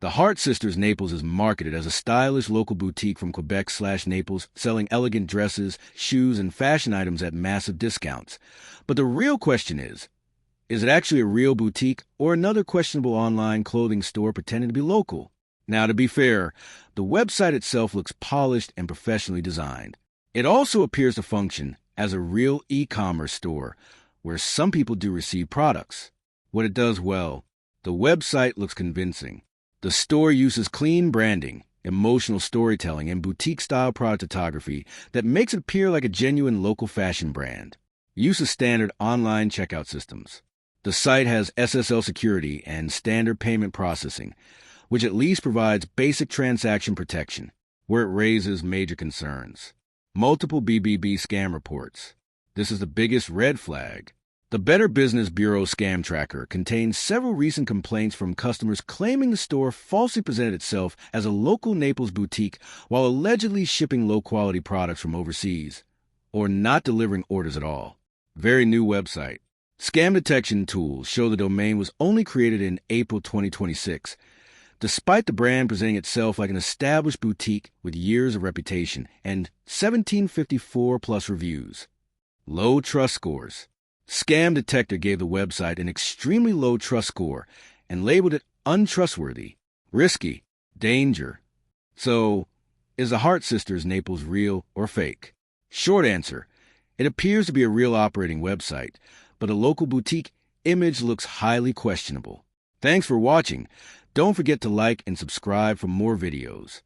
The Hart Sisters Naples is marketed as a stylish local boutique from Quebec/Naples, selling elegant dresses, shoes, and fashion items at massive discounts. But the real question is it actually a real boutique or another questionable online clothing store pretending to be local? Now, to be fair, the website itself looks polished and professionally designed. It also appears to function as a real e-commerce store, where some people do receive products. What it does well, the website looks convincing. The store uses clean branding, emotional storytelling, and boutique-style product photography that makes it appear like a genuine local fashion brand. Use of standard online checkout systems. The site has SSL security and standard payment processing, which at least provides basic transaction protection, where it raises major concerns. Multiple BBB scam reports. This is the biggest red flag. The Better Business Bureau scam tracker contains several recent complaints from customers claiming the store falsely presented itself as a local Naples boutique while allegedly shipping low-quality products from overseas, or not delivering orders at all. Very new website. Scam detection tools show the domain was only created in April 2026, despite the brand presenting itself like an established boutique with years of reputation and 1754-plus reviews. Low trust scores. Scam Detector gave the website an extremely low trust score and labeled it untrustworthy, risky, danger. So, is the Hart Sisters Naples real or fake? Short answer, it appears to be a real operating website, but a local boutique image looks highly questionable. Thanks for watching. Don't forget to like and subscribe for more videos.